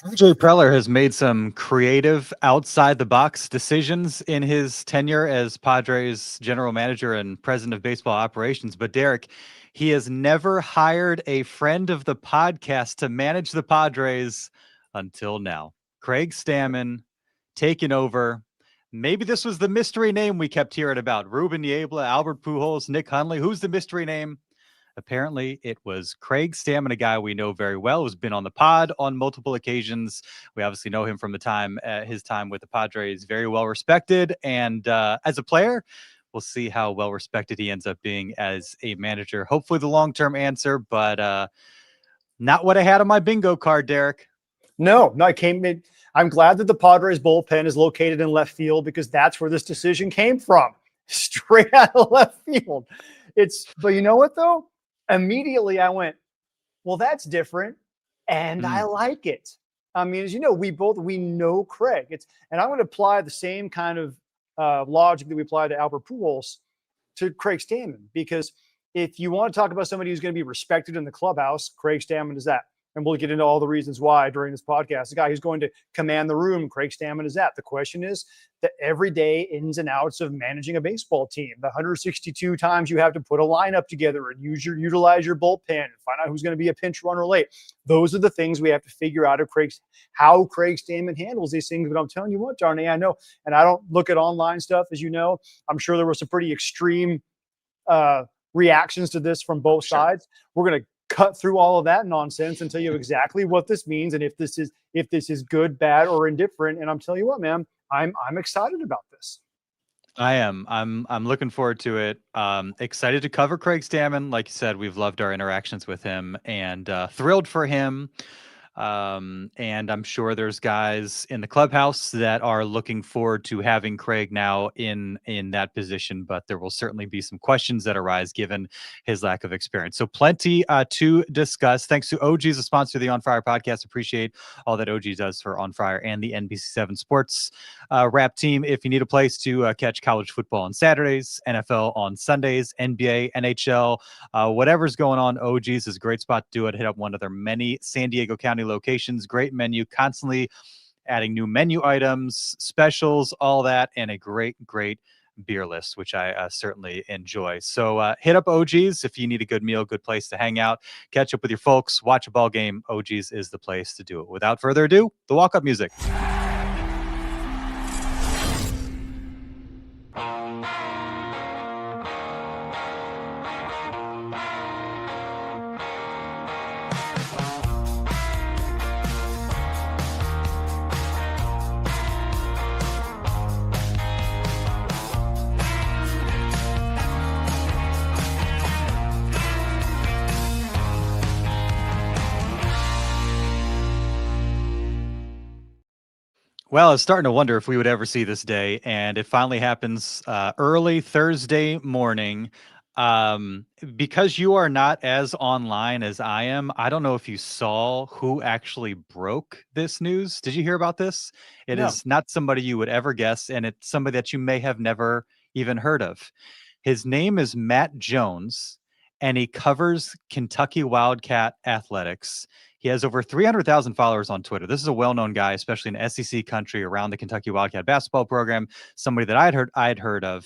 AJ Preller has made some creative outside the box decisions in his tenure as Padres general manager and president of baseball operations. But Derek, he has never hired a friend of the podcast to manage the Padres until now. Craig Stammen taking over. Maybe this was the mystery name we kept hearing about. Ruben Niebla, Albert Pujols, Nick Hundley. Who's the mystery name? Apparently, it was Craig Stammen, a guy we know very well, who's been on the pod on multiple occasions. We obviously know him from his time with the Padres, very well respected. And as a player, we'll see how well respected he ends up being as a manager. Hopefully, the long term answer, but not what I had on my bingo card, Derek. No, I came in. I'm glad that the Padres bullpen is located in left field because that's where this decision came from, straight out of left field. But you know what though? Immediately I went, well, that's different, and I like it. I mean, as you know, we know Craig. And I'm going to apply the same kind of logic that we apply to Albert Pujols to Craig Stammen, because if you want to talk about somebody who's going to be respected in the clubhouse, Craig Stammen is that. And we'll get into all the reasons why during this podcast. The guy who's going to command the room, Craig Stammen, is that. The question is the everyday ins and outs of managing a baseball team, the 162 times you have to put a lineup together and utilize your bullpen and find out who's going to be a pinch runner late. Those are the things we have to figure out how Craig Stammen handles these things. But I'm telling you what, Johnny, I know, and I don't look at online stuff, as you know. I'm sure there were some pretty extreme reactions to this from both sides. We're going to cut through all of that nonsense and tell you exactly what this means and if this is good, bad, or indifferent. And I'm telling you what, man, I'm excited about this. I am. I'm looking forward to it. Excited to cover Craig Stammen. Like you said, we've loved our interactions with him and thrilled for him. And I'm sure there's guys in the clubhouse that are looking forward to having Craig now in that position, but there will certainly be some questions that arise given his lack of experience. So plenty to discuss. Thanks to OG's, a sponsor of the On Friar podcast. Appreciate all that OG does for On Friar and the NBC7 Sports Wrap team. If you need a place to catch college football on Saturdays, NFL on Sundays, NBA, NHL, whatever's going on, OG's is a great spot to do it. Hit up one of their many San Diego County locations. Great menu, constantly adding new menu items, specials, all that, and a great beer list, which I certainly enjoy. So hit up OG's if you need a good meal, good place to hang out, catch up with your folks, watch a ball game. OG's is the place to do it. Without further ado, the walk-up music. Well, I was starting to wonder if we would ever see this day, and it finally happens early Thursday morning. Because you are not as online as I am, I don't know if you saw who actually broke this news. Did you hear about this? It No. is not somebody you would ever guess, and it's somebody that you may have never even heard of. His name is Matt Jones, and he covers Kentucky Wildcat athletics. He has over 300,000 followers on Twitter. This is a well-known guy, especially in SEC country around the Kentucky Wildcat basketball program. Somebody that I'd heard of.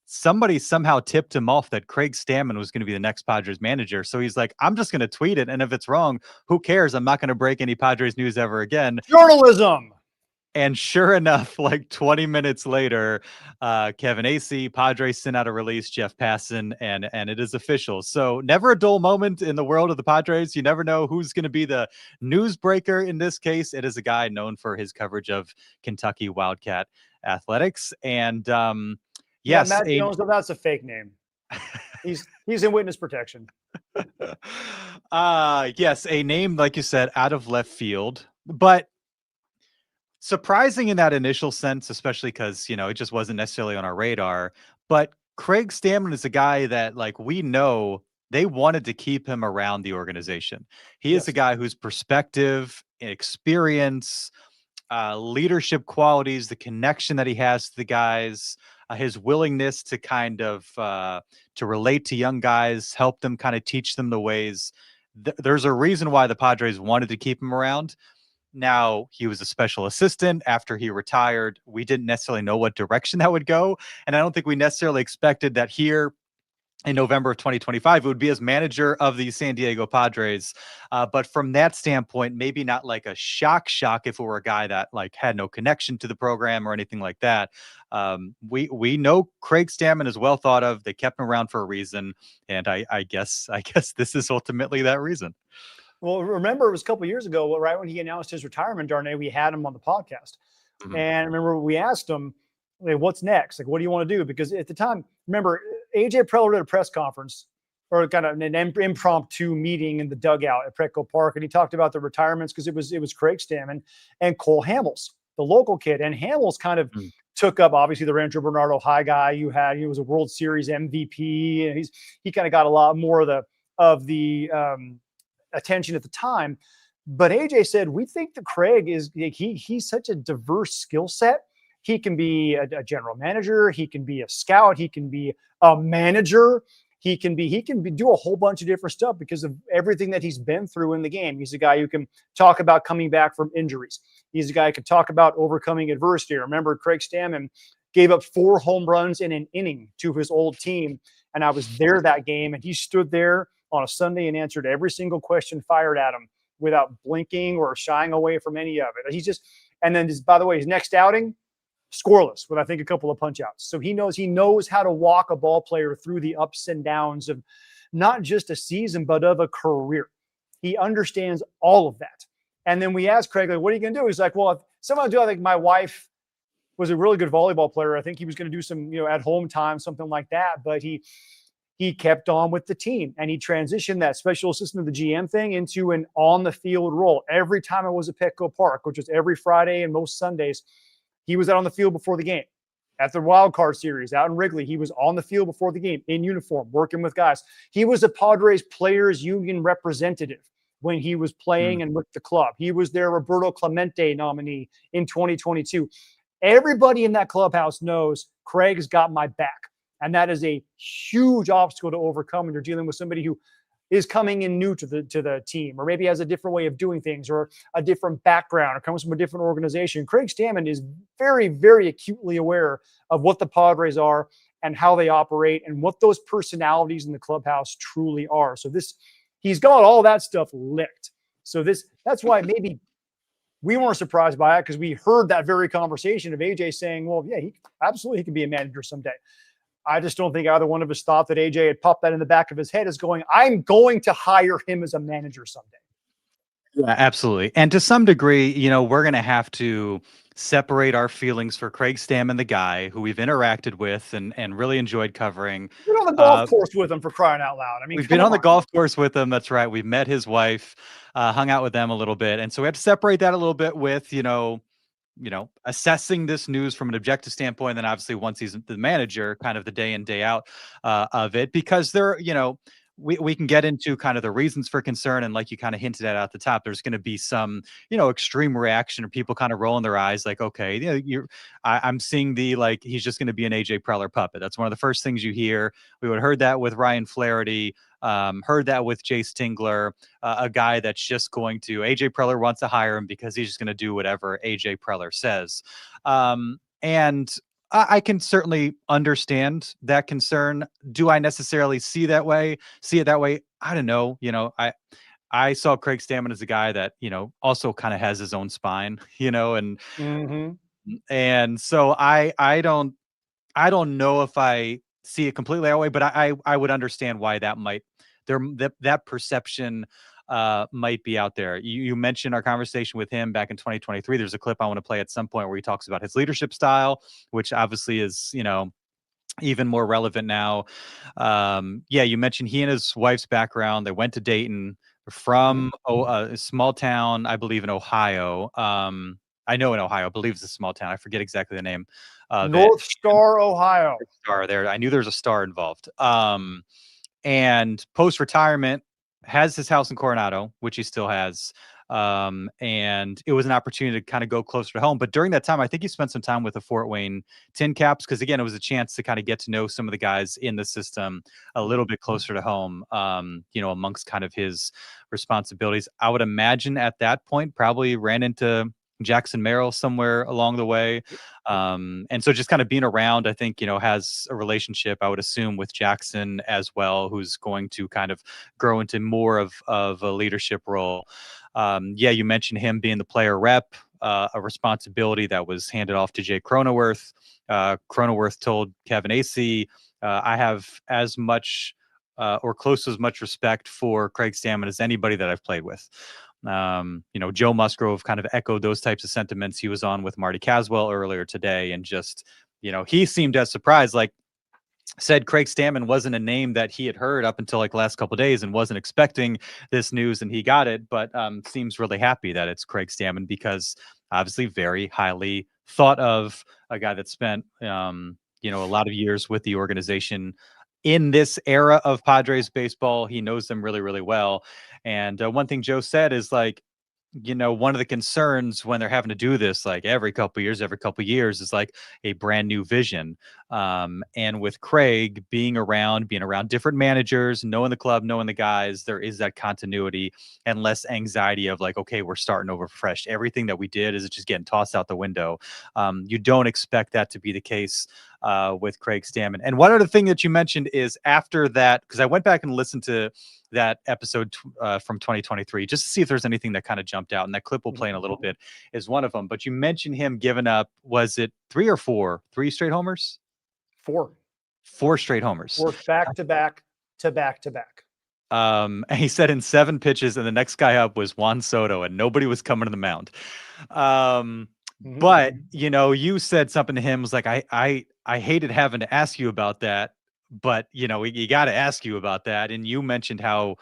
Somebody somehow tipped him off that Craig Stammen was going to be the next Padres manager. So he's like, I'm just going to tweet it. And if it's wrong, who cares? I'm not going to break any Padres news ever again. Journalism. And sure enough, like 20 minutes later, Kevin Acee, Padres sent out a release, Jeff Passan, and it is official. So never a dull moment in the world of the Padres. You never know who's going to be the newsbreaker in this case. It is a guy known for his coverage of Kentucky Wildcat athletics. And yes, Matt Jones, that's a fake name. He's in witness protection. Yes, a name, like you said, out of left field, but surprising in that initial sense, especially because, it just wasn't necessarily on our radar. But Craig Stammen is a guy that, like, we know they wanted to keep him around the organization. He is a guy whose perspective, experience, leadership qualities, the connection that he has to the guys, his willingness to kind of to relate to young guys, help them kind of teach them the ways. There's a reason why the Padres wanted to keep him around. Now, he was a special assistant after he retired. We didn't necessarily know what direction that would go. And I don't think we necessarily expected that here in November of 2025, it would be as manager of the San Diego Padres. But from that standpoint, maybe not like a shock if it were a guy that like had no connection to the program or anything like that. We know Craig Stammen is well thought of. They kept him around for a reason, and I guess this is ultimately that reason. Well, remember, it was a couple of years ago, right when he announced his retirement, Darnay, we had him on the podcast. Mhm. And remember, we asked him, like, what's next? Like, what do you want to do? Because at the time, remember, AJ Preller did a press conference or kind of an impromptu meeting in the dugout at Petco Park. And he talked about the retirements because it was Craig Stammen and Cole Hamels, the local kid. And Hamels kind of took up, obviously, the Rancho Bernardo High guy you had. He was a World Series MVP. And he kind of got a lot more of the attention at the time. But AJ said, we think that Craig is he's such a diverse skill set. He can be a general manager, he can be a scout, he can be a manager, he can do a whole bunch of different stuff because of everything that he's been through in the game. He's a guy who can talk about coming back from injuries. He's a guy who can talk about overcoming adversity. Remember, Craig Stammen gave up 4 home runs in an inning to his old team, and I was there that game, and he stood there on a Sunday and answered every single question fired at him without blinking or shying away from any of it. He's just, and then just, by the way, his next outing, scoreless with, I think, a couple of punch outs. So he knows how to walk a ball player through the ups and downs of not just a season, but of a career. He understands all of that. And then we asked Craig, like, what are you going to do? He's like, well, if someone do, I think my wife was a really good volleyball player. I think he was going to do some, at home time, something like that. But he kept on with the team, and he transitioned that special assistant of the GM thing into an on the field role. Every time I was at Petco Park, which was every Friday and most Sundays, he was out on the field before the game. At the wild card series out in Wrigley, he was on the field before the game in uniform, working with guys. He was a Padres Players Union representative when he was playing and with the club. He was their Roberto Clemente nominee in 2022. Everybody in that clubhouse knows Craig's got my back. And that is a huge obstacle to overcome when you're dealing with somebody who is coming in new to the team, or maybe has a different way of doing things, or a different background, or comes from a different organization. Craig Stammen is very, very acutely aware of what the Padres are and how they operate and what those personalities in the clubhouse truly are. So he's got all that stuff licked. So that's why maybe we weren't surprised by it, because we heard that very conversation of AJ saying, well, yeah, he can be a manager someday. I just don't think either one of us thought that AJ had popped that in the back of his head as going, I'm going to hire him as a manager someday. Yeah, absolutely. And to some degree, we're going to have to separate our feelings for Craig Stammen, the guy who we've interacted with and really enjoyed covering. We're on the golf course with him, for crying out loud. I mean, we've been on the golf course with him. That's right. We've met his wife, hung out with them a little bit. And so we have to separate that a little bit with, assessing this news from an objective standpoint. And then obviously once he's the manager, kind of the day in, day out of it, because we can get into kind of the reasons for concern. And like you kind of hinted at the top, there's going to be some, extreme reaction or people kind of rolling their eyes like, okay, I'm seeing he's just going to be an AJ Preller puppet. That's one of the first things you hear. We would have heard that with Ryan Flaherty, heard that with Jace Tingler, a guy that's just going to, AJ Preller wants to hire him because he's just going to do whatever AJ Preller says. And I can certainly understand that concern. Do I necessarily see it that way? I don't know. I saw Craig Stammen as a guy that, also kind of has his own spine, and so I don't know if I see it completely that way, but I would understand why that perception might be out there. You mentioned our conversation with him back in 2023. There's a clip I want to play at some point where he talks about his leadership style, which obviously is, even more relevant now. You mentioned he and his wife's background. They went to Dayton from a small town, I believe, in Ohio. I know in Ohio, I believe it's a small town. I forget exactly the name. North Star, Ohio. Star there. I knew there was a star involved. And post-retirement, has his house in Coronado, which he still has. And it was an opportunity to kind of go closer to home. But during that time, I think he spent some time with the Fort Wayne Tin Caps because, again, it was a chance to kind of get to know some of the guys in the system a little bit closer to home, amongst kind of his responsibilities. I would imagine at that point probably ran into Jackson Merrill somewhere along the way. And so just kind of being around, I think, has a relationship, I would assume, with Jackson as well, who's going to kind of grow into more of a leadership role. You mentioned him being the player rep, a responsibility that was handed off to Jay Cronenworth. Cronenworth told Kevin Acee, I have as much or close to as much respect for Craig Stammen as anybody that I've played with. Joe Musgrove kind of echoed those types of sentiments. He was on with Marty Caswell earlier today, and just, he seemed as surprised, like said Craig Stammen wasn't a name that he had heard up until like the last couple of days and wasn't expecting this news, and he got it, but seems really happy that it's Craig Stammen because obviously very highly thought of, a guy that spent, a lot of years with the organization in this era of Padres baseball. He knows them really, really well. And one thing Joe said is like, one of the concerns when they're having to do this, like every couple years, is like a brand new vision. And with Craig being around different managers, knowing the club, knowing the guys, there is that continuity and less anxiety of like, okay, we're starting over fresh. Everything that we did is just getting tossed out the window. You don't expect that to be the case with Craig Stammen. And one other thing that you mentioned is after that, because I went back and listened to that episode from 2023 just to see if there's anything that kind of jumped out, and that clip we'll play in a little bit is one of them. But you mentioned him giving up, was it 3 straight homers? Four straight homers. Four back to back to back to back. And he said in 7 pitches, and the next guy up was Juan Soto, and nobody was coming to the mound. But you said something to him, was like, I hated having to ask you about that, but you got to ask you about that. And you mentioned how,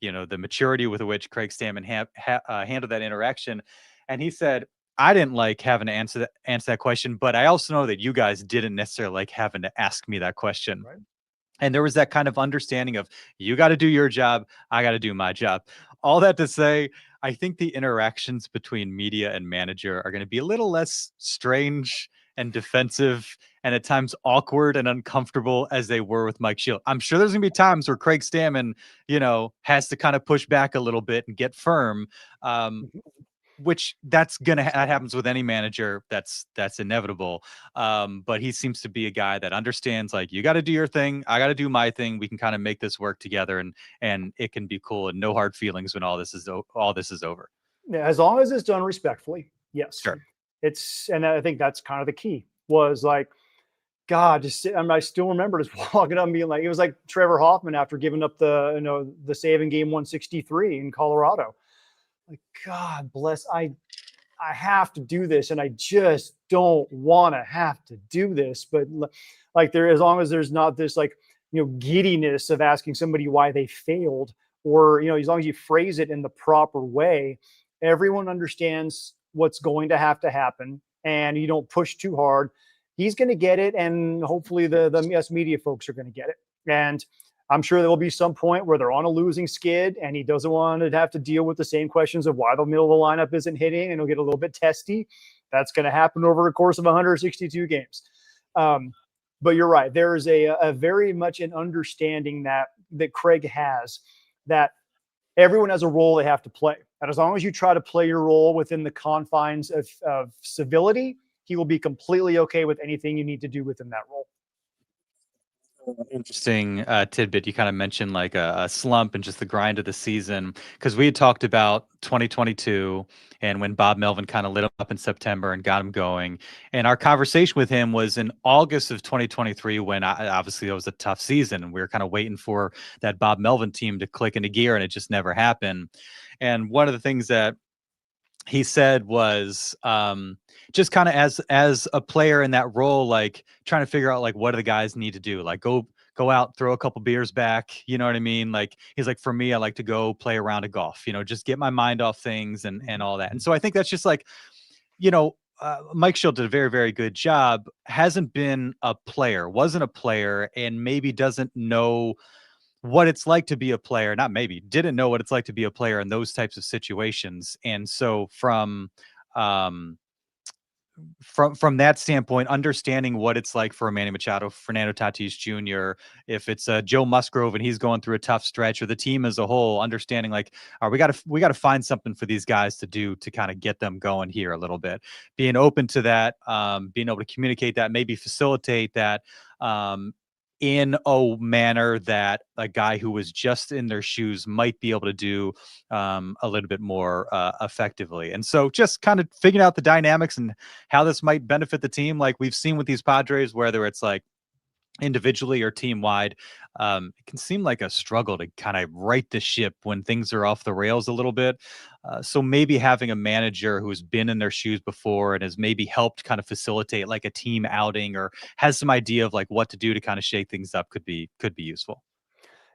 the maturity with which Craig Stammen handled that interaction. And he said, I didn't like having to answer that question, but I also know that you guys didn't necessarily like having to ask me that question. Right. And there was that kind of understanding of, you got to do your job, I got to do my job. All that to say, I think the interactions between media and manager are going to be a little less strange and defensive and at times awkward and uncomfortable as they were with Mike Shield. I'm sure there's going to be times where Craig Stammen, has to kind of push back a little bit and get firm. Which that happens with any manager. That's inevitable. But he seems to be a guy that understands, like, you got to do your thing, I got to do my thing. We can kind of make this work together, and it can be cool, and no hard feelings when all this is over. Yeah, as long as it's done respectfully. Yes. Sure. And I think that's kind of the key, was like, God, I still remember just walking up and being like, it was like Trevor Hoffman after giving up the save in game 163 in Colorado. Like, God bless, I have to do this, and I just don't want to have to do this. But like, as long as there's not this like, giddiness of asking somebody why they failed, or, as long as you phrase it in the proper way, everyone understands what's going to happen, and you don't push too hard. He's going to get it, and hopefully the us media folks are going to get it. And I'm sure there will be some point where they're on a losing skid, and he doesn't want to have to deal with the same questions of why the middle of the lineup isn't hitting, and he'll get a little bit testy. That's going to happen over the course of 162 games. But you're right. There is a very much an understanding that Craig has, that everyone has a role they have to play. And as long as you try to play your role within the confines of civility, he will be completely okay with anything you need to do within that role. Interesting tidbit. You kind of mentioned like a slump and just the grind of the season, because we had talked about 2022 and when Bob Melvin kind of lit up in September and got him going. And our conversation with him was in August of 2023, when obviously it was a tough season, and we were kind of waiting for that Bob Melvin team to click into gear, and it just never happened. And one of the things that he said was just kind of as a player in that role, like trying to figure out like, what do the guys need to do? Like go out, throw a couple beers back. You know what I mean? Like, he's like, for me, I like to go play a round of golf, just get my mind off things and all that. And so I think that's just like, Mike Shield did a very, very good job. Wasn't a player, and maybe doesn't know what it's like to be a player, not maybe, didn't know what it's like to be a player in those types of situations. And so um, from that standpoint, understanding what it's like for a Manny Machado, Fernando Tatis Jr., if it's Joe Musgrove and he's going through a tough stretch, or the team as a whole, understanding like, all right, we got to find something for these guys to do to kind of get them going here a little bit. Being open to that, being able to communicate that, maybe facilitate that. In a manner that a guy who was just in their shoes might be able to do a little bit more effectively. And so just kind of figuring out the dynamics and how this might benefit the team. Like we've seen with these Padres, whether it's like individually or team wide, it can seem like a struggle to kind of right the ship when things are off the rails a little bit. So maybe having a manager who's been in their shoes before and has maybe helped kind of facilitate like a team outing, or has some idea of like what to do to kind of shake things up, could be useful.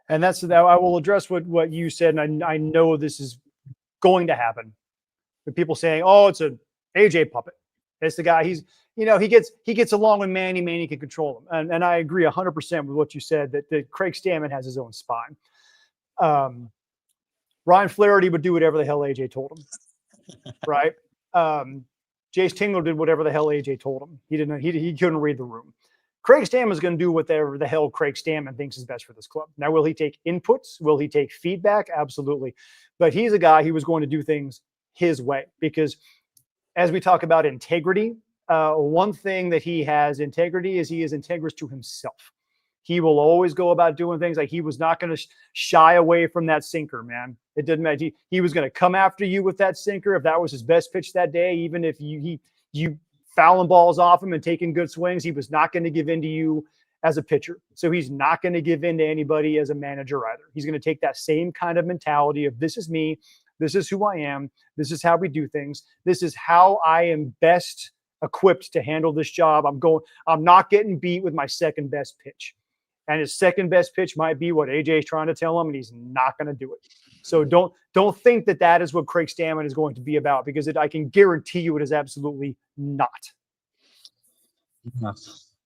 And that's that. I will address what you said, and I know this is going to happen. With people saying, "Oh, it's a AJ puppet." It's the guy. He's he gets along with Manny. Manny can control him, and I agree 100% with what you said that Craig Stammen has his own spine. Ryan Flaherty would do whatever the hell AJ told him, right? Jace Tingler did whatever the hell AJ told him. He didn't. He couldn't read the room. Craig Stammen is going to do whatever the hell Craig Stammen thinks is best for this club. Now, will he take inputs? Will he take feedback? Absolutely. But he's a guy who was going to do things his way, because as we talk about integrity, one thing that he has integrity is he is integrous to himself. He will always go about doing things like he was not going to shy away from that sinker, man. It didn't matter. He was going to come after you with that sinker if that was his best pitch that day, even if you fouling balls off him and taking good swings. He was not going to give in to you as a pitcher. So he's not going to give in to anybody as a manager either. He's going to take that same kind of mentality of, this is me. This is who I am. This is how we do things. This is how I am best equipped to handle this job. I'm not getting beat with my second best pitch. And his second best pitch might be what AJ is trying to tell him, and he's not going to do it. So don't think that is what Craig Stammen is going to be about, because I can guarantee you it is absolutely not.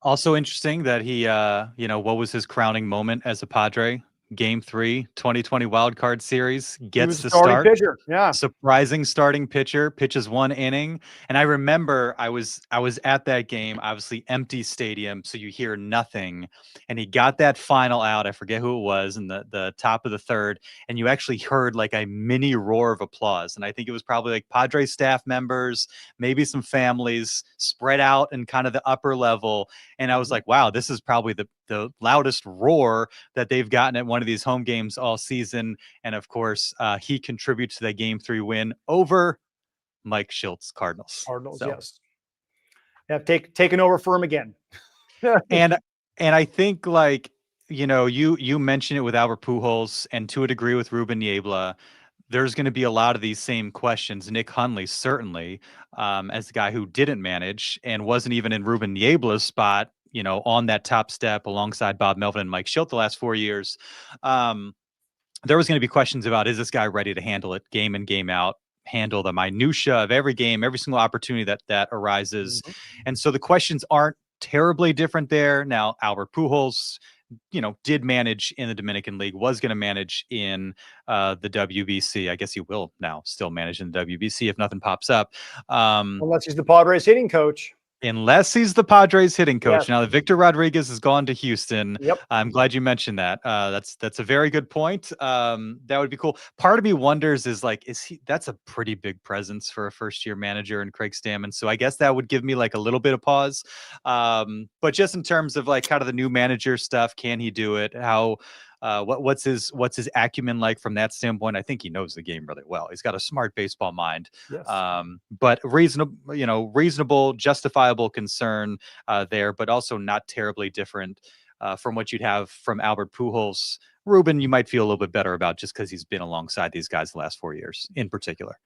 Also interesting that he, what was his crowning moment as a Padre? Game 3, 2020 Wild Card Series, gets the starting start. Pitcher. Yeah. Surprising starting pitcher, pitches 1 inning. And I remember I was at that game, obviously empty stadium, so you hear nothing. And he got that final out. I forget who it was, in the top of the third. And you actually heard like a mini roar of applause. And I think it was probably like Padres staff members, maybe some families spread out in kind of the upper level. And I was like, wow, this is probably the loudest roar that they've gotten at one of these home games all season. And of course, he contributes to that Game 3 win over Mike Shilt's Cardinals. Yes. Have taken over for him again. and I think, like, you mentioned it with Albert Pujols, and to a degree with Ruben Niebla. There's going to be a lot of these same questions. Nick Hundley, certainly, as the guy who didn't manage and wasn't even in Ruben Niebla's spot, on that top step alongside Bob Melvin and Mike Schilt the last 4 years. There was going to be questions about, is this guy ready to handle it game in, game out, handle the minutia of every game, every single opportunity that arises. Mm-hmm. And so the questions aren't terribly different there. Now, Albert Pujols, did manage in the Dominican League, was going to manage in the WBC. I guess he will now still manage in the WBC if nothing pops up. Unless he's the Padres hitting coach. Unless he's the Padres hitting coach. Yes. Now that Victor Rodriguez has gone to Houston, yep. I'm glad you mentioned that. That's a very good point. That would be cool. Part of me wonders that's a pretty big presence for a first-year manager in Craig Stammen. So I guess that would give me like a little bit of pause. But just in terms of like kind of the new manager stuff, can he do it? How? What's his acumen like from that standpoint? I think he knows the game really well. He's got a smart baseball mind. Yes. But reasonable, justifiable concern there, but also not terribly different from what you'd have from Albert Pujols. Ruben, you might feel a little bit better about just because he's been alongside these guys the last 4 years in particular.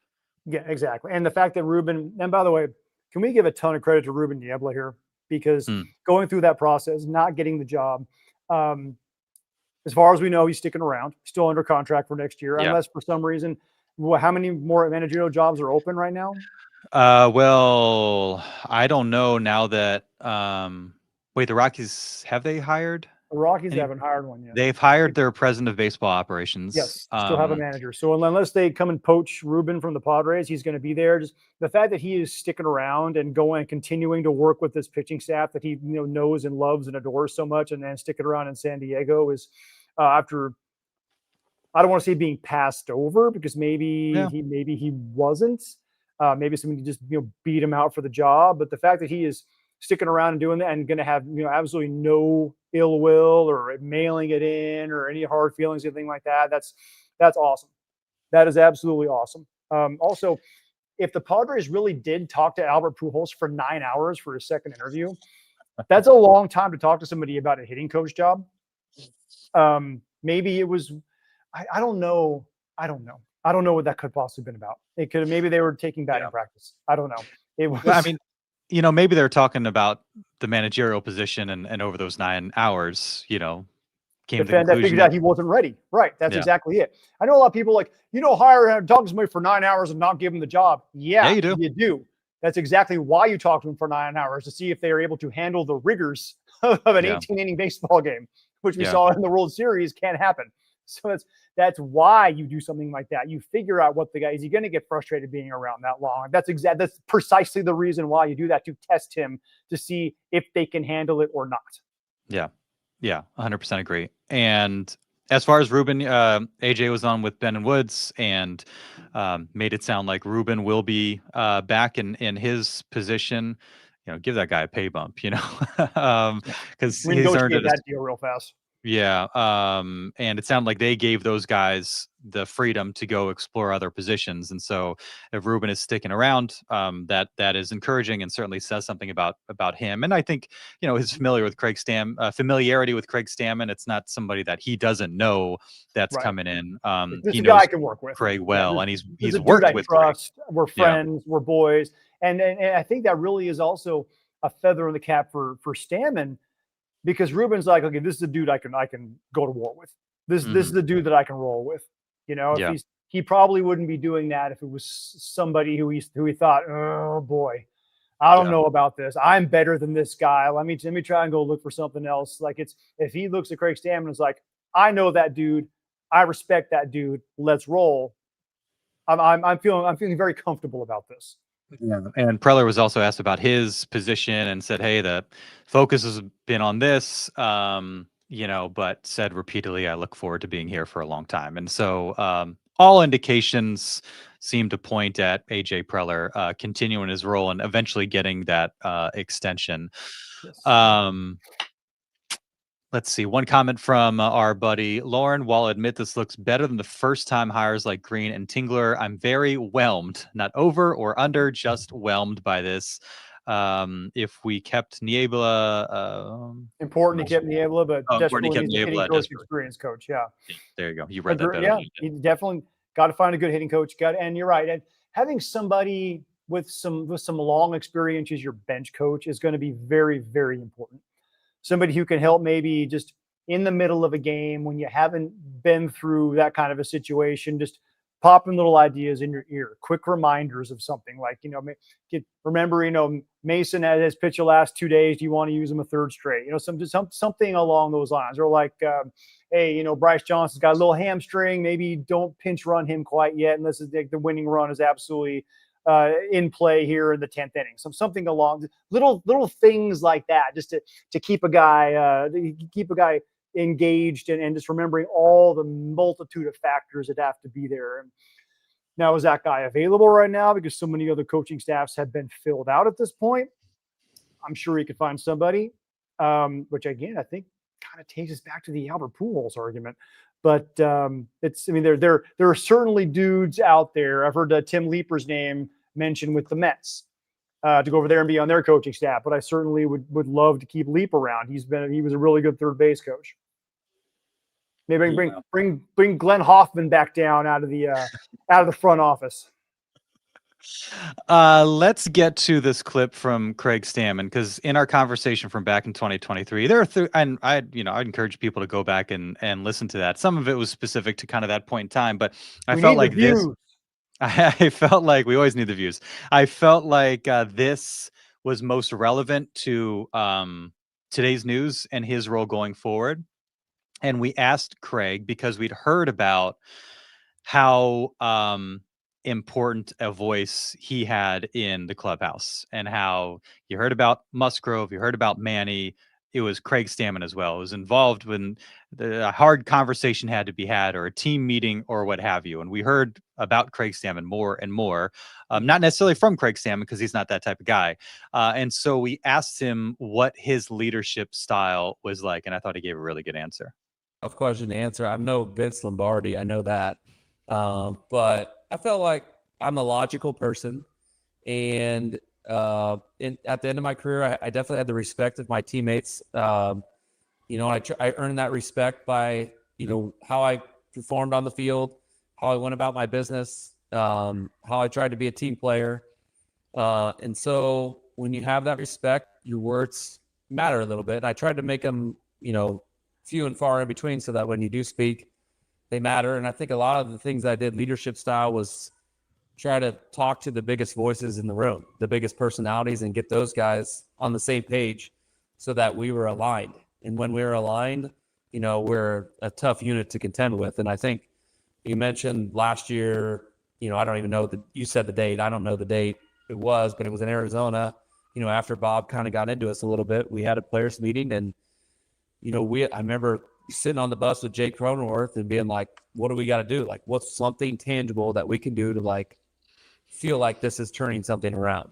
Yeah, exactly. And the fact that Ruben, and by the way, can we give a ton of credit to Ruben Niebla here? Because going through that process, not getting the job, as far as we know, he's sticking around, still under contract for next year, unless for some reason, how many more managerial jobs are open right now? Well, I don't know now that, wait, the Rockies, have they hired The Rockies Any haven't hired one yet. They've hired their president of baseball operations. Yes, still have a manager. So unless they come and poach Ruben from the Padres, he's going to be there. Just the fact that he is sticking around and going and continuing to work with this pitching staff that he knows and loves and adores so much, and then sticking around in San Diego is after. I don't want to say being passed over because maybe he wasn't. Maybe somebody just beat him out for the job. But the fact that he is sticking around and doing that and going to have absolutely no ill will or mailing it in or any hard feelings, anything like that, that's awesome. That is absolutely awesome. Also, if the Padres really did talk to Albert Pujols for 9 hours for his second interview, that's a long time to talk to somebody about a hitting coach job. Maybe it was. I don't know. I don't know what that could possibly have been about. It could have, maybe they were taking batting practice. I don't know. It was. I mean, maybe they're talking about the managerial position, and over those 9 hours, came to the conclusion figured out he wasn't ready. Right. That's exactly it. I know a lot of people hire and talk to somebody for 9 hours and not give them the job. Yeah, you do. You do. That's exactly why you talk to them for 9 hours, to see if they are able to handle the rigors of an 18-inning baseball game, which we saw in the World Series can't happen. So that's why you do something like that. You figure out what the guy is. He going to get frustrated being around that long. That's precisely the reason why you do that, to test him to see if they can handle it or not. Yeah, 100% agree. And as far as Ruben, AJ was on with Ben and Woods and made it sound like Ruben will be back in his position. Give that guy a pay bump, because he's earned it. That deal real fast. Yeah. And it sounded like they gave those guys the freedom to go explore other positions. And so if Ruben is sticking around, that is encouraging and certainly says something about him. And I think, his familiarity with Craig Stammen, it's not somebody that he doesn't know that's coming in. This he guy knows I can work with Craig well, and he's worked with Craig. We're friends, we're boys. And I think that really is also a feather in the cap for Stammen. Because Ruben's like, okay, this is a dude I can go to war with. This is the dude that I can roll with. If he probably wouldn't be doing that if it was somebody who he thought, oh boy, I don't know about this. I'm better than this guy. Let me try and go look for something else. If he looks at Craig Stammen and is like, I know that dude, I respect that dude. Let's roll. I'm feeling very comfortable about this. Yeah, and Preller was also asked about his position and said, "Hey, the focus has been on this, but said repeatedly, I look forward to being here for a long time." And so, all indications seem to point at AJ Preller continuing his role and eventually getting that extension. Yes. Let's see. One comment from our buddy Lauren. While I admit this looks better than the first time hires like Green and Tingler, I'm very whelmed, not over or under, just whelmed by this. If we kept Niebla, important to keep Niebla, but desperately needs a hitting coach, experience coach. Yeah, there you go. You read that better. Yeah, you definitely got to find a good hitting coach. And you're right. And having somebody with some long experience as your bench coach is going to be very, very important. Somebody who can help maybe just in the middle of a game when you haven't been through that kind of a situation, just popping little ideas in your ear, quick reminders of something like, remember, Mason has pitched the last 2 days. Do you want to use him a third straight? Something along those lines. Or like, hey, Bryce Johnson's got a little hamstring. Maybe don't pinch run him quite yet. And this is the winning run is absolutely in play here in the 10th inning. So something along little things like that, just to keep a guy engaged and just remembering all the multitude of factors that have to be there. And now, is that guy available right now? Because so many other coaching staffs have been filled out at this point. I'm sure he could find somebody, which again, I think kind of takes us back to the Albert Pujols argument. But there are certainly dudes out there. I've heard Tim Leeper's name mentioned with the Mets to go over there and be on their coaching staff. But I certainly would love to keep Leap around. He was a really good third base coach. Maybe bring Glenn Hoffman back down out of the front office. Let's get to this clip from Craig Stammen, because in our conversation from back in 2023, and I'd encourage people to go back and listen to that. Some of it was specific to kind of that point in time, but I felt like this. I felt like we always need the views. I felt like this was most relevant to today's news and his role going forward. And we asked Craig because we'd heard about how important a voice he had in the clubhouse, and how you heard about Musgrove, you heard about Manny. It was Craig Stammen as well. It was involved when a hard conversation had to be had, or a team meeting, or what have you. And we heard about Craig Stammen more and more, not necessarily from Craig Stammen, because he's not that type of guy. And so we asked him what his leadership style was like, and I thought he gave a really good answer. Tough question to answer. I'm no Vince Lombardi. I know that. But I felt like I'm a logical person. And at the end of my career, I definitely had the respect of my teammates. You know, I earned that respect by, you know, how I performed on the field, how I went about my business, how I tried to be a team player. And so when you have that respect, your words matter a little bit. I tried to make them, you know, few and far in between, so that when you do speak, they matter. And I think a lot of the things I did leadership style was try to talk to the biggest voices in the room, the biggest personalities, and get those guys on the same page so that we were aligned. And when we were aligned, you know, we're a tough unit to contend with. And I think you mentioned last year, you know, I don't even know you said the date. I don't know the date it was, but it was in Arizona. You know, after Bob kind of got into us a little bit, we had a players meeting, and you know, I remember sitting on the bus with Jake Cronenworth and being like, what do we got to do? Like, what's something tangible that we can do to like feel like this is turning something around?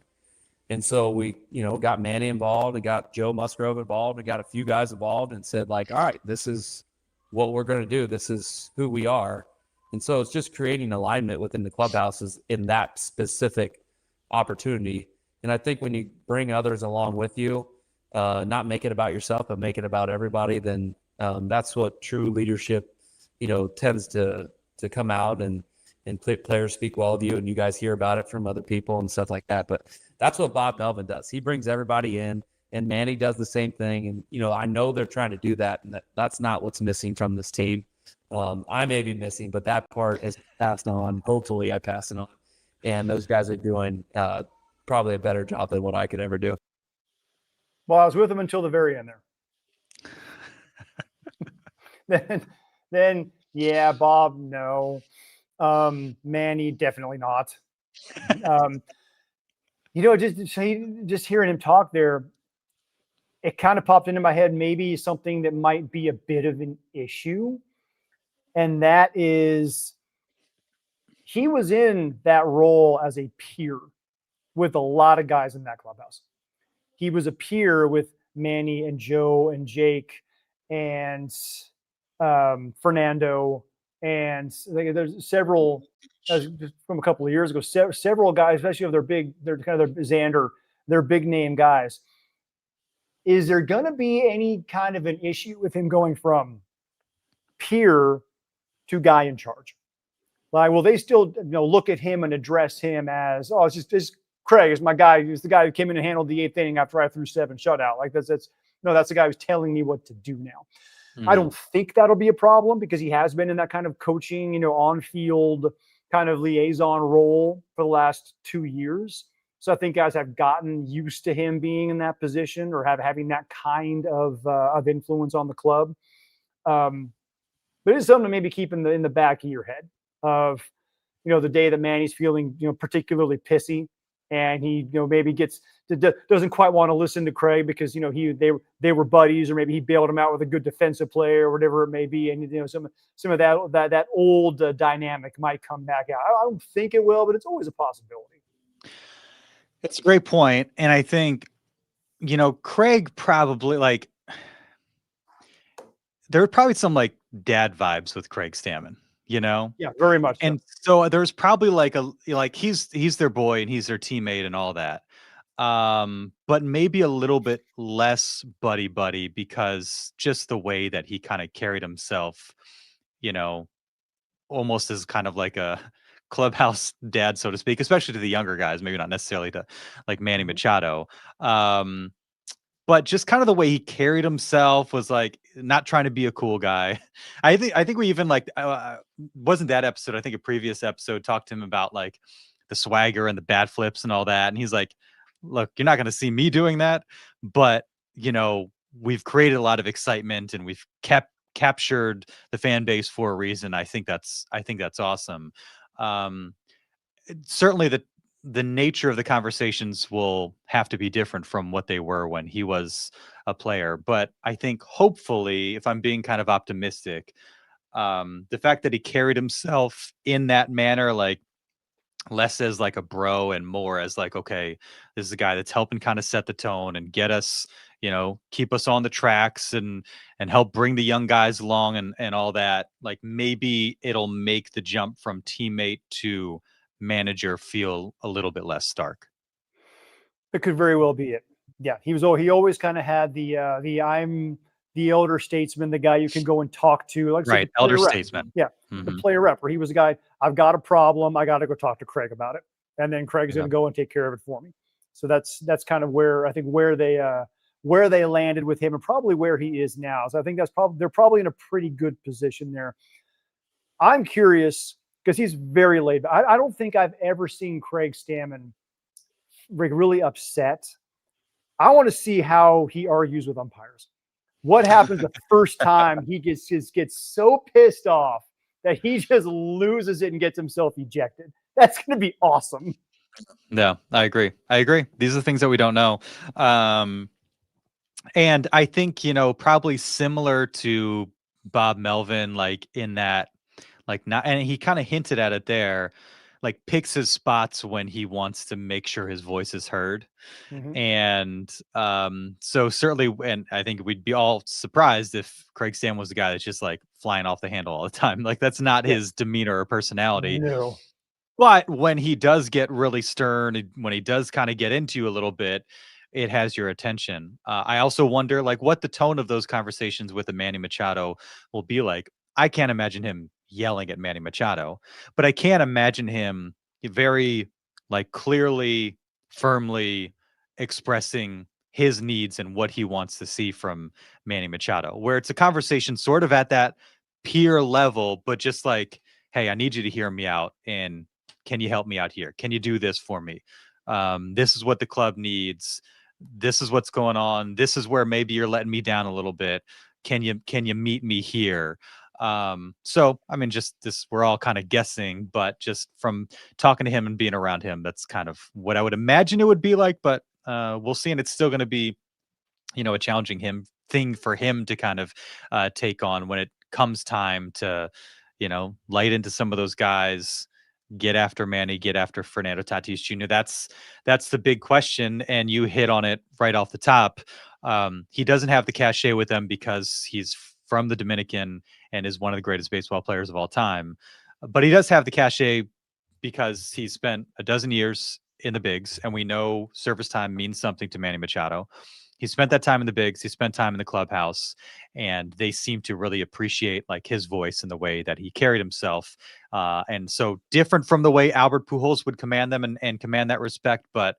And so we, you know, got Manny involved and got Joe Musgrove involved and got a few guys involved and said like, all right, this is what we're going to do. This is who we are. And so it's just creating alignment within the clubhouses in that specific opportunity. And I think when you bring others along with you, not make it about yourself, but make it about everybody, then that's what true leadership, you know, tends to come out, and players speak well of you, and you guys hear about it from other people and stuff like that. But that's what Bob Melvin does. He brings everybody in, and Manny does the same thing. And, you know, I know they're trying to do that, and that's not what's missing from this team. I may be missing, but that part is passed on. Hopefully I pass it on. And those guys are doing probably a better job than what I could ever do. Well, I was with him until the very end there. then, yeah, Bob, no. Manny, definitely not. You know, just hearing him talk there, it kind of popped into my head, maybe something that might be a bit of an issue. And that is, he was in that role as a peer with a lot of guys in that clubhouse. He was a peer with Manny and Joe and Jake and Fernando, and there's several, from a couple of years ago, several guys, especially of they're kind of their Xander, they're big name guys. Is there going to be any kind of an issue with him going from peer to guy in charge? Like, will they still, you know, look at him and address him as, oh, it's just Craig is my guy. He's the guy who came in and handled the 8th inning after I threw 7 shutout. Like that's the guy who's telling me what to do now. I don't think that'll be a problem, because he has been in that kind of coaching, you know, on field kind of liaison role for the last 2 years. So I think guys have gotten used to him being in that position, or having that kind of influence on the club. But it's something to maybe keep in the back of your head of, you know, the day that Manny's feeling, you know, particularly pissy, and he, you know, maybe doesn't quite want to listen to Craig because, you know, they were buddies, or maybe he bailed him out with a good defensive play or whatever it may be, and, you know, some of that old dynamic might come back out. I don't think it will, but it's always a possibility. It's a great point, and I think, you know, Craig probably, like, there were probably some like dad vibes with Craig Stammen, you know? Yeah, very much. And so there's probably like he's their boy and he's their teammate and all that. But maybe a little bit less buddy because just the way that he kind of carried himself, you know, almost as kind of like a clubhouse dad, so to speak, especially to the younger guys, maybe not necessarily to like Manny Machado. But just kind of the way he carried himself was like not trying to be a cool guy. I think we even like wasn't that episode. I think a previous episode talked to him about like the swagger and the bat flips and all that. And he's like, look, you're not going to see me doing that, but you know, we've created a lot of excitement and we've captured the fan base for a reason. I think that's awesome. Certainly the nature of the conversations will have to be different from what they were when he was a player. But I think hopefully, if I'm being kind of optimistic, the fact that he carried himself in that manner, like less as like a bro and more as like, okay, this is a guy that's helping kind of set the tone and get us, keep us on the tracks and help bring the young guys along and all that. Like maybe it'll make the jump from teammate to manager feel a little bit less stark. It could very well be it. Yeah, he always kind of had the I'm the elder statesman, the guy you can go and talk to, like I said, Right, the elder player rep. statesman. Yeah, the player rep, where he was a guy, I've got a problem, I got to go talk to Craig about it, and then Craig's going to go and take care of it for me. So that's kind of where I think where they landed with him, and probably where he is now. So I think they're probably in a pretty good position there. I'm curious because he's very laid back. I don't think I've ever seen Craig Stammen really upset. I want to see how he argues with umpires. What happens the first time he gets so pissed off that he just loses it and gets himself ejected? That's going to be awesome. Yeah, I agree. These are the things that we don't know. And I think, probably similar to Bob Melvin, like in that, like not, and he kind of hinted at it there, like picks his spots when he wants to make sure his voice is heard. And so certainly, and I think we'd be all surprised if Craig Stammen was the guy that's just like flying off the handle all the time. Like that's not his demeanor or personality. No. But when he does get really stern, when he does kind of get into you a little bit, it has your attention. I also wonder, like, what the tone of those conversations with the Manny Machado will be like. I can't imagine him yelling at Manny Machado, but I can imagine him very, like, clearly, firmly expressing his needs and what he wants to see from Manny Machado, where it's a conversation sort of at that peer level, but just like, hey, I need you to hear me out, and can you help me out here? Can you do this for me? This is what the club needs. This is what's going on. This is where maybe you're letting me down a little bit. Can you meet me here? So I mean, just this, we're all kind of guessing, but just from talking to him and being around him, that's kind of what I would imagine it would be like. But we'll see, and it's still going to be, a challenging thing for him to kind of take on when it comes time to, light into some of those guys, get after Manny, get after Fernando Tatis Jr. That's the big question, and you hit on it right off the top. He doesn't have the cachet with them because he's from the Dominican and is one of the greatest baseball players of all time. But he does have the cachet because he spent a dozen years in the bigs, and we know service time means something to Manny Machado. He spent that time in the bigs. He spent time in the clubhouse, and they seem to really appreciate like his voice and the way that he carried himself. And so different from the way Albert Pujols would command them and command that respect, but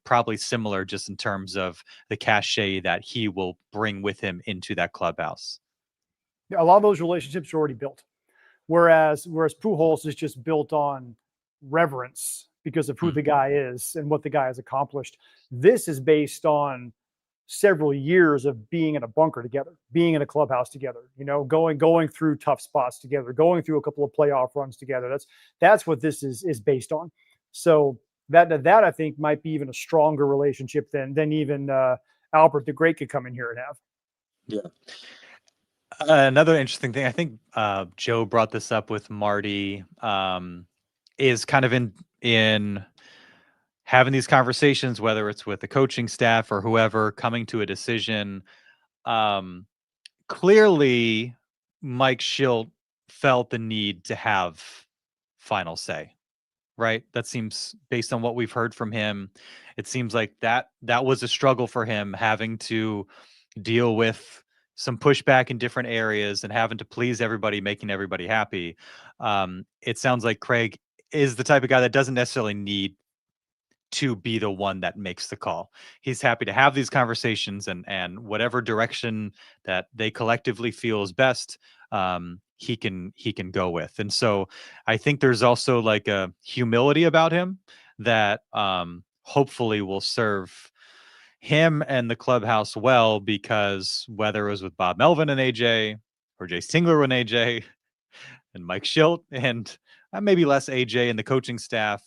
probably similar just in terms of the cachet that he will bring with him into that clubhouse. A lot of those relationships are already built, whereas Pujols is just built on reverence because of who the guy is and what the guy has accomplished. This is based on several years of being in a bunker together, being in a clubhouse together, going through tough spots together, going through a couple of playoff runs together. That's what this is based on. So that I think might be even a stronger relationship than even Albert the Great could come in here and have. Yeah. Another interesting thing, I think Joe brought this up with Marty, is kind of in having these conversations, whether it's with the coaching staff or whoever, coming to a decision. Clearly, Mike Schilt felt the need to have final say, right? That seems, based on what we've heard from him, it seems like that was a struggle for him, having to deal with some pushback in different areas and having to please everybody, making everybody happy. It sounds like Craig is the type of guy that doesn't necessarily need to be the one that makes the call. He's happy to have these conversations and whatever direction that they collectively feel is best, he can go with. And so I think there's also like a humility about him that hopefully will serve him and the clubhouse well, because whether it was with Bob Melvin and AJ, or Jay Stingler and AJ, and Mike Schilt, and maybe less AJ and the coaching staff,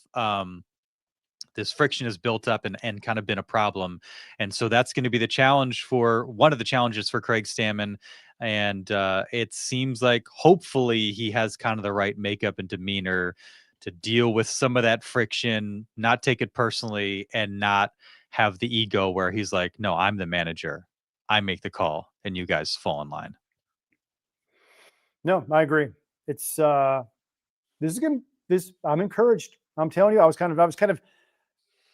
this friction has built up and kind of been a problem. And so that's going to be the challenge for one of the challenges for Craig Stammen. And it seems like hopefully he has kind of the right makeup and demeanor to deal with some of that friction, not take it personally, and not have the ego where he's like, no, I'm the manager. I make the call and you guys fall in line. No, I agree. It's this is gonna this I'm encouraged. I'm telling you, I was kind of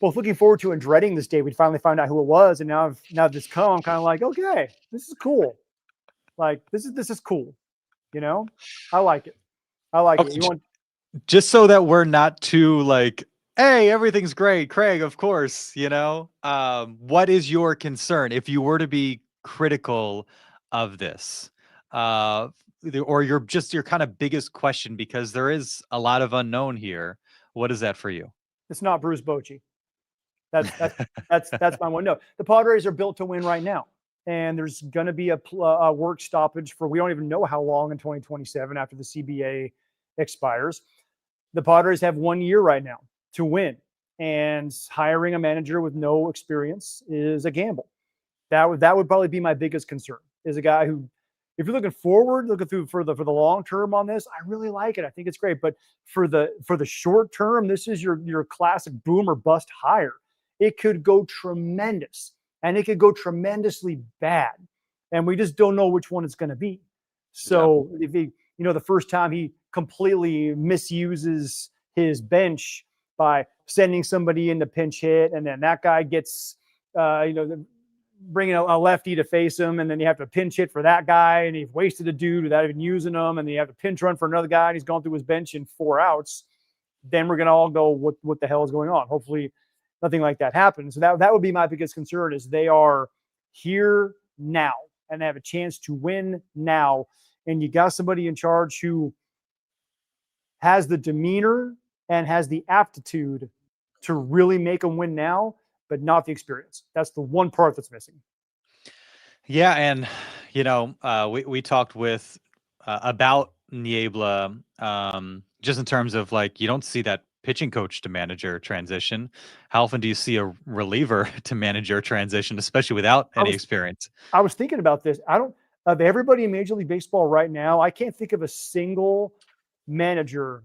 both looking forward to and dreading this day. We'd finally find out who it was, and now this come, I'm kind of like, okay, this is cool. Like this is cool. You know, I like it. I like Okay, it. You want just so that we're not too like, hey, everything's great, Craig, of course, what is your concern if you were to be critical of this, or your kind of biggest question, because there is a lot of unknown here? What is that for you? it's not Bruce Bochy. That's my one. No, the Padres are built to win right now, and there's going to be a work stoppage for we don't even know how long in 2027 after the CBA expires. The Padres have 1 year right now to win, and hiring a manager with no experience is a gamble. That would probably be my biggest concern. Is a guy who, if you're looking forward, looking through for the long term on this, I really like it. I think it's great. But for the short term, this is your classic boom or bust hire. It could go tremendous, and it could go tremendously bad, and we just don't know which one it's going to be. So if he, the first time he completely misuses his bench by sending somebody in to pinch hit, and then that guy gets, bringing a lefty to face him, and then you have to pinch hit for that guy, and you've wasted a dude without even using him, and then you have to pinch run for another guy, and he's gone through his bench in 4 outs. Then we're going to all go, what the hell is going on? Hopefully nothing like that happens. So that would be my biggest concern, is they are here now and they have a chance to win now. And you got somebody in charge who has the demeanor and has the aptitude to really make them win now, but not the experience. That's the one part that's missing. Yeah, and we talked with about Niebla, just in terms of like, you don't see that pitching coach to manager transition. How often do you see a reliever to manager transition, especially without any experience? I was thinking about this. Of everybody in Major League Baseball right now, I can't think of a single manager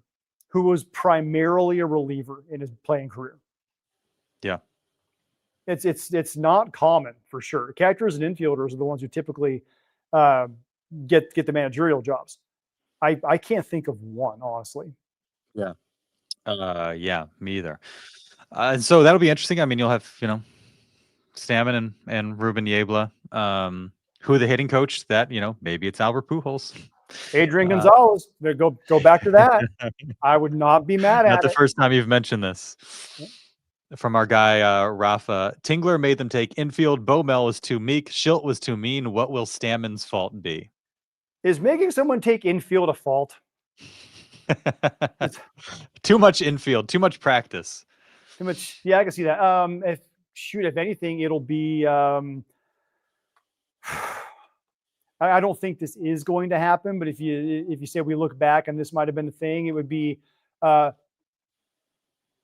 who was primarily a reliever in his playing career. Yeah. It's not common, for sure. Catchers and infielders are the ones who typically get the managerial jobs. I can't think of one, honestly. Yeah. Yeah, me either. And so that'll be interesting. I mean, you'll have, Stammen and Ruben Niebla. Who the hitting coach? That, maybe it's Albert Pujols. Adrian Gonzalez. Go back to that. I would not be mad at it. Not the first time you've mentioned this. Yep. From our guy, Rafa. Tingler made them take infield. Bomel was too meek. Schilt was too mean. What will Stammen's fault be? Is making someone take infield a fault? Too much infield. Too much practice. Too much. Yeah, I can see that. If anything, it'll be. I don't think this is going to happen, but if you say we look back and this might have been the thing, it would be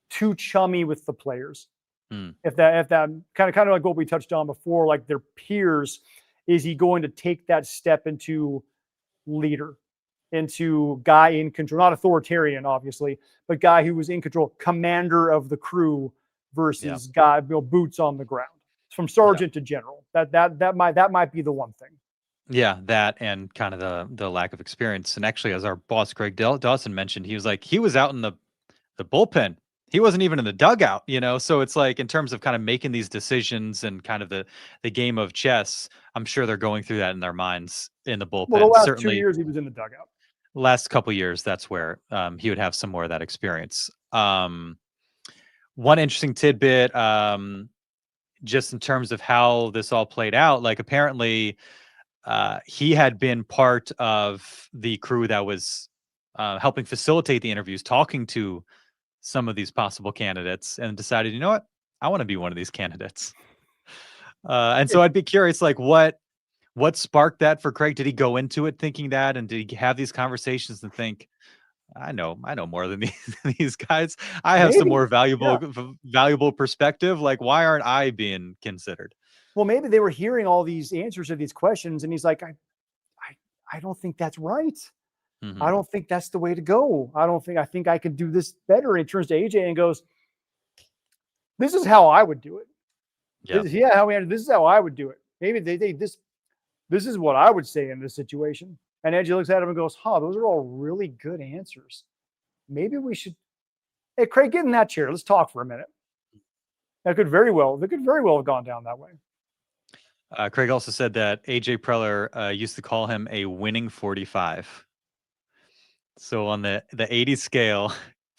too chummy with the players. If that kind of like what we touched on before, like their peers, is he going to take that step into leader, into guy in control, not authoritarian, obviously, but guy who was in control, commander of the crew versus guy, boots on the ground, from sergeant to general. That might be the one thing. Yeah, that and kind of the lack of experience. And actually, as our boss Greg Dawson mentioned, he was like, he was out in the bullpen. He wasn't even in the dugout, So it's like, in terms of kind of making these decisions and kind of the game of chess, I'm sure they're going through that in their minds in the bullpen. Well, the last Certainly, 2 years he was in the dugout. Last couple years, that's where he would have some more of that experience. One interesting tidbit, just in terms of how this all played out, like apparently he had been part of the crew that was helping facilitate the interviews, talking to some of these possible candidates, and decided, you know what, I want to be one of these candidates. And so I'd be curious, like what sparked that for Craig? Did he go into it thinking that, and did he have these conversations and think, I know more than these guys. I have some Maybe. more Yeah. valuable perspective. Like, why aren't I being considered? Well, maybe they were hearing all these answers to these questions, and he's like, I don't think that's right. Mhm. I don't think that's the way to go. I think I can do this better. And he turns to AJ and goes, this is how I would do it. Yeah. This is how I would do it. Maybe this is what I would say in this situation. And AJ looks at him and goes, those are all really good answers. Maybe we should, hey, Craig, get in that chair. Let's talk for a minute. That could very well have gone down that way. Craig also said that AJ Preller used to call him a winning 45. So on the 80 scale,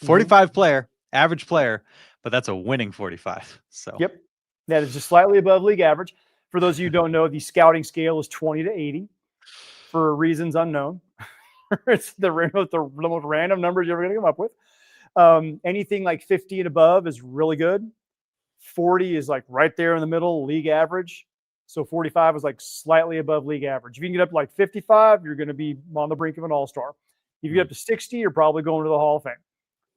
45 player, average player, but that's a winning 45. So yep, that is just slightly above league average. For those of you who don't know, the scouting scale is 20 to 80 for reasons unknown. It's the most random numbers you're ever going to come up with. Anything like 50 and above is really good. 40 is like right there in the middle, league average. So 45 is like slightly above league average. If you can get up to like 55, you're going to be on the brink of an all-star. If you get up to 60, you're probably going to the Hall of Fame.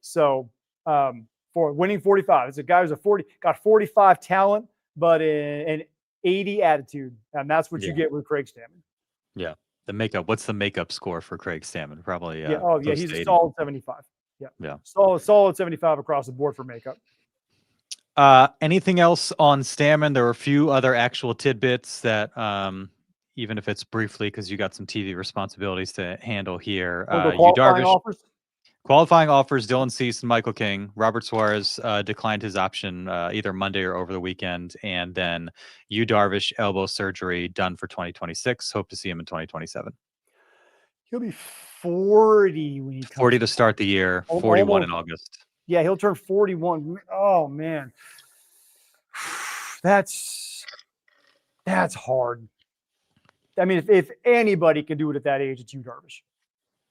So for winning 45, it's a guy who's got 45 talent, but an 80 attitude. And that's what you get with Craig Stammen. Yeah. The makeup. What's the makeup score for Craig Stammen? Probably. He's a solid 75. Yeah. Solid 75 across the board for makeup. Anything else on Stammen? There were a few other actual tidbits that, even if it's briefly, because you got some TV responsibilities to handle here. Yu Darvish qualifying offers. Dylan Cease and Michael King. Robert Suarez declined his option either Monday or over the weekend, and then Yu Darvish elbow surgery done for 2026. Hope to see him in 2027. He'll be 40 when he comes 40 to start the year. 41 in August. Yeah, he'll turn 41. Oh man, that's hard. I mean, if anybody can do it at that age, it's Yu Darvish,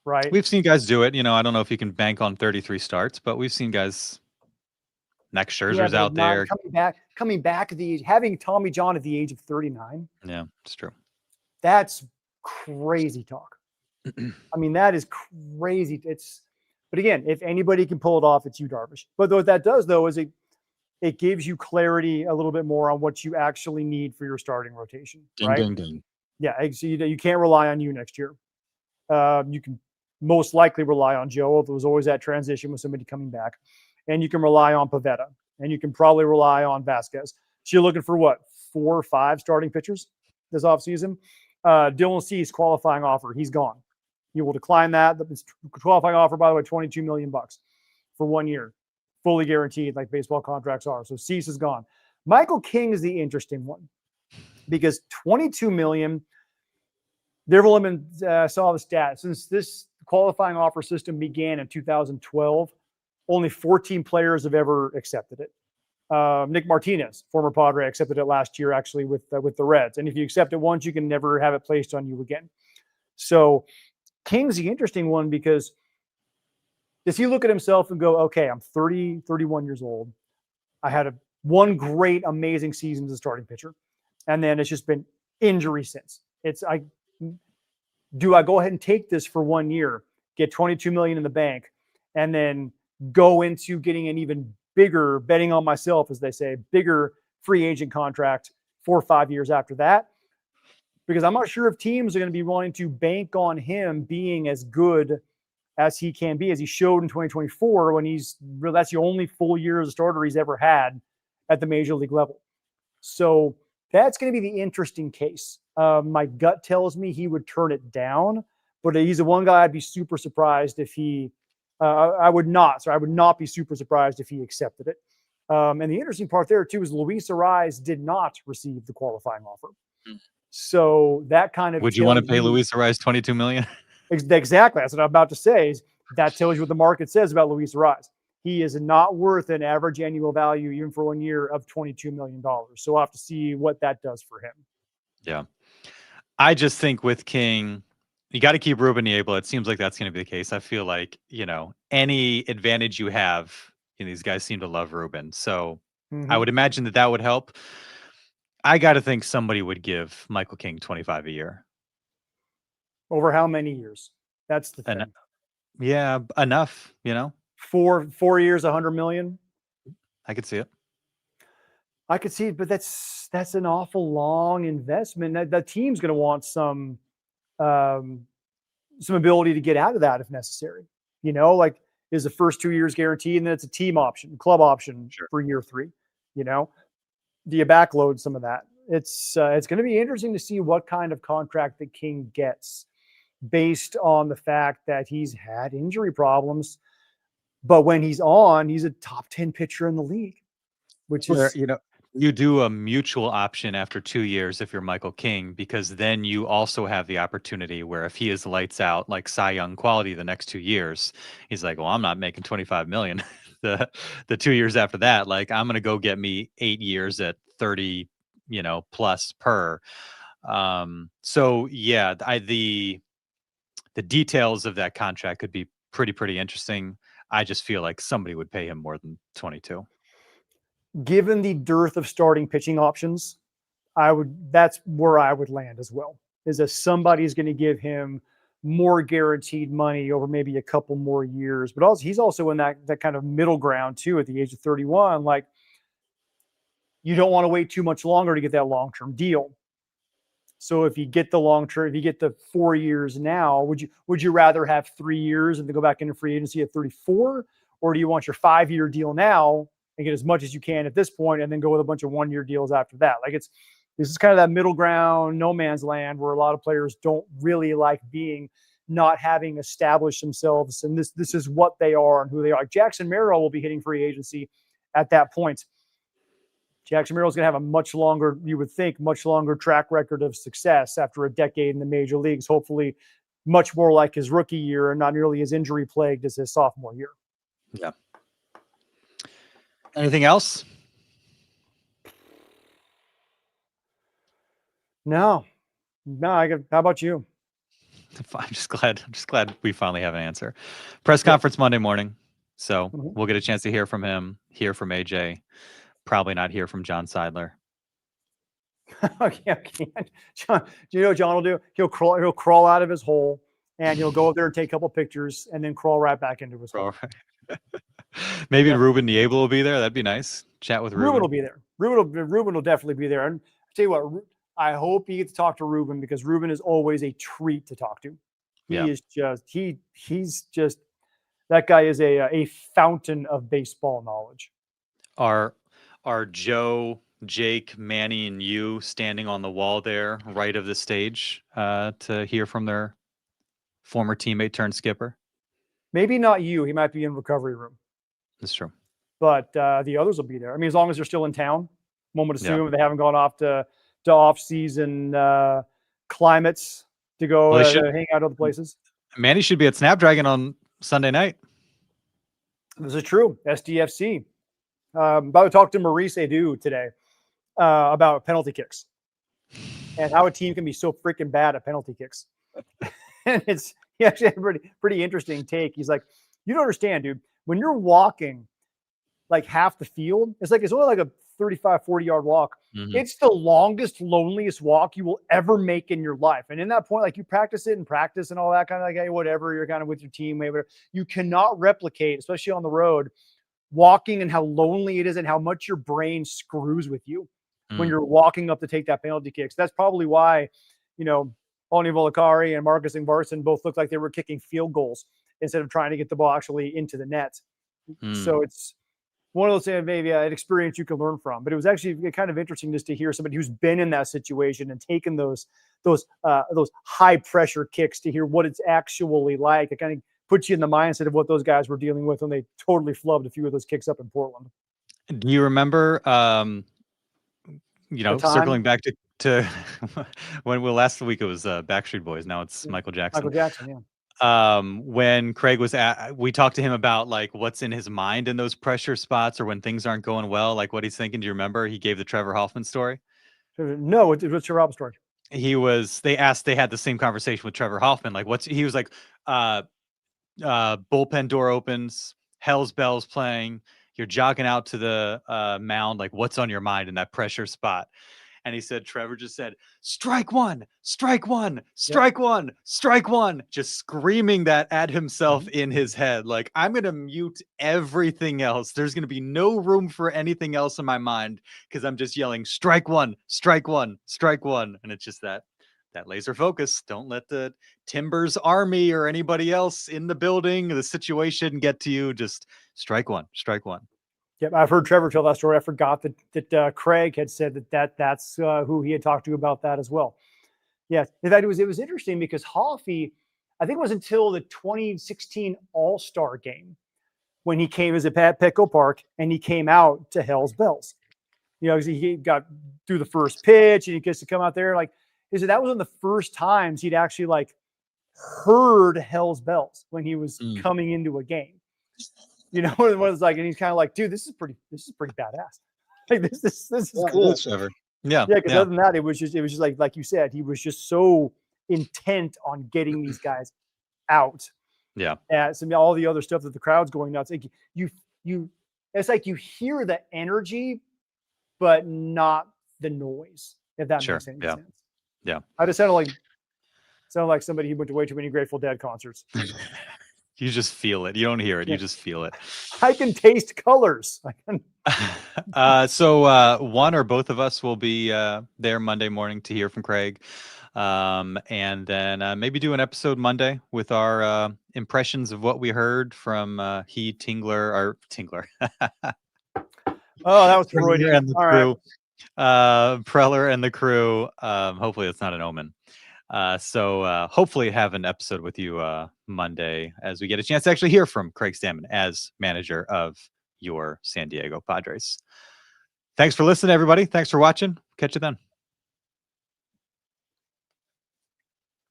right? We've seen guys do it. I don't know if you can bank on 33 starts, but we've seen guys. Next Scherzer's out there coming back at the age, having Tommy John at the age of 39. Yeah, it's true. That's crazy talk. I mean, that is crazy. But again, if anybody can pull it off, it's Yu Darvish. But what that does, though, is it gives you clarity a little bit more on what you actually need for your starting rotation. Ding, right? ding, ding. Yeah, so you can't rely on you next year. You can most likely rely on Joe. There was always that transition with somebody coming back. And you can rely on Pivetta. And you can probably rely on Vasquez. So you're looking for what, 4 or 5 starting pitchers this offseason? Dylan Cease qualifying offer. He's gone. He will decline that. The qualifying offer, by the way, $22 million for 1 year, fully guaranteed, like baseball contracts are. So Cease is gone. Michael King is the interesting one because $22 million. There will have been, saw the stat since this qualifying offer system began in 2012. Only 14 players have ever accepted it. Nick Martinez, former Padre, accepted it last year, actually with the Reds. And if you accept it once, you can never have it placed on you again. So King's the interesting one because does he look at himself and go, okay, I'm 30, 31 years old. I had one great, amazing season as a starting pitcher. And then it's just been injury since. Do I go ahead and take this for 1 year, get $22 million in the bank, and then go into getting an even bigger, betting on myself, as they say, bigger free agent contract 4 or 5 years after that? Because I'm not sure if teams are going to be wanting to bank on him being as good as he can be, as he showed in 2024 when that's the only full year as a starter he's ever had at the major league level. So that's going to be the interesting case. My gut tells me he would turn it down, but he's the one guy I'd be super surprised if he I would not be super surprised if he accepted it. And the interesting part there too is Luis Ariz did not receive the qualifying offer. So that kind of would you want to pay Luis Ariz $22 million? Exactly. That's what I'm about to say. That tells you what the market says about Luis Ariz. He is not worth an average annual value, even for 1 year, of $22 million. So we'll have to see what that does for him. Yeah. I just think with King, you got to keep Ruben Niebla. It seems like that's going to be the case. I feel like, any advantage you have, these guys seem to love Ruben. So I would imagine that would help. I got to think somebody would give Michael King 25 a year. Over how many years? That's the And thing. yeah, enough, 4 years, 100 million. I could see it. I could see it, but that's an awful long investment. The team's going to want some ability to get out of that if necessary. Like is the first 2 years guaranteed, and then it's a team option, club option Sure. for year 3. Do you backload some of that? It's going to be interesting to see what kind of contract the King gets based on the fact that he's had injury problems. But when he's on, he's a top 10 pitcher in the league, which is, you do a mutual option after 2 years if you're Michael King, because then you also have the opportunity where if he is lights out like Cy Young quality the next 2 years, he's like, well, I'm not making 25 million. the 2 years after that, like I'm going to go get me 8 years at 30, plus per. So yeah, the details of that contract could be pretty interesting. I just feel like somebody would pay him more than 22. given the dearth of starting pitching options, that's where I would land as well. Is if somebody's going to give him more guaranteed money over maybe a couple more years, but also he's also in that kind of middle ground too at the age of 31. Like you don't want to wait too much longer to get that long-term deal. So if you get the long-term, if you get the 4 years now, would you rather have 3 years and then go back into free agency at 34, or do you want your 5-year deal now and get as much as you can at this point, and then go with a bunch of 1-year deals after that? Like this is kind of that middle ground, no man's land, where a lot of players don't really like being, not having established themselves, and this is what they are and who they are. Like Jackson Merrill will be hitting free agency at that point. Jackson Merrill is going to have a much longer, you would think, much longer track record of success after a decade in the major leagues. Hopefully, much more like his rookie year and not nearly as injury plagued as his sophomore year. Yeah. Anything else? No. How about you? I'm just glad we finally have an answer. Press conference Monday morning, so we'll get a chance to hear from him, hear from AJ. Probably not hear from John Seidler. Okay. John, do you know what John will do? He'll crawl out of his hole, and he'll go up there and take a couple pictures, and then crawl right back into his hole. Maybe Ruben Niebla will be there. That'd be nice. Chat with Ruben. Ruben will be there. Ruben will definitely be there. And I tell you what, I hope you get to talk to Ruben, because Ruben is always a treat to talk to. He's just that guy is a fountain of baseball knowledge. Are Joe, Jake, Manny, and you standing on the wall there, right of the stage, to hear from their former teammate turned skipper? Maybe not you. He might be in recovery room. That's true. But the others will be there. I mean, as long as they're still in town, one would assume they haven't gone off to off-season climates to go hang out other places. Manny should be at Snapdragon on Sunday night. This is true. SDFC. About to talk to Maurice Edu today about penalty kicks and how a team can be so freaking bad at penalty kicks. And he actually had a pretty interesting take. He's like, you don't understand, dude. When you're walking like half the field, it's only like a 35, 40-yard walk. Mm-hmm. It's the longest, loneliest walk you will ever make in your life. And in that point, like you practice it and all that kind of like, hey, whatever, you're kind of with your teammate, whatever. You cannot replicate, especially on the road, walking and how lonely it is and how much your brain screws with you when you're walking up to take that penalty kick. So that's probably why, Oni Volacari and Marcus Ingvarsson both looked like they were kicking field goals instead of trying to get the ball actually into the net. So it's one of those things, maybe an experience you can learn from. But it was actually kind of interesting just to hear somebody who's been in that situation and taken those high pressure kicks to hear what it's actually like. It kind of puts you in the mindset of what those guys were dealing with when they totally flubbed a few of those kicks up in Portland. Do you remember, circling back to when last week it was Backstreet Boys. Now it's Michael Jackson. Michael Jackson, yeah. When Craig was we talked to him about like what's in his mind in those pressure spots or when things aren't going well, like what he's thinking. Do you remember? He gave the Trevor Hoffman story. No, what's your Trevor story? They had the same conversation with Trevor Hoffman. Like he was like, bullpen door opens, Hell's Bells playing, you're jogging out to the mound, like what's on your mind in that pressure spot? And he said, Trevor just said, strike one, strike one, strike one, strike one, just screaming that at himself in his head. Like, I'm going to mute everything else. There's going to be no room for anything else in my mind because I'm just yelling, strike one, strike one, strike one. And it's just that laser focus. Don't let the Timbers army or anybody else in the building, the situation get to you. Just strike one, strike one. Yep, I've heard Trevor tell that story. I forgot that Craig had said that's who he had talked to about that as well. Yes, in fact, it was interesting because Hoffey, I think it was until the 2016 All-Star game when he came as a Petco Park and he came out to Hell's Bells. You know, he got through the first pitch and he gets to come out there. Like, he said that was one of the first times he'd actually like heard Hell's Bells when he was coming into a game. You know what it was like, and he's kind of like, dude, this is pretty badass. Like this is cool. Yeah. Because other than that, it was just like you said, he was just so intent on getting these guys out. Yeah. And all the other stuff that the crowd's going nuts. Like it's like you hear the energy, but not the noise. If that makes any sense. Yeah. I just sounded like somebody who went to way too many Grateful Dead concerts. You just feel it. You don't hear it. You just feel it. I can taste colors. So one or both of us will be there Monday morning to hear from Craig. And then maybe do an episode Monday with our impressions of what we heard from Tingler. Oh, that was Freudian. And the crew. Preller and the crew. Hopefully it's not an omen. So hopefully have an episode with you Monday as we get a chance to actually hear from Craig Stammen as manager of your San Diego Padres. Thanks for listening, everybody. Thanks for watching. Catch you then.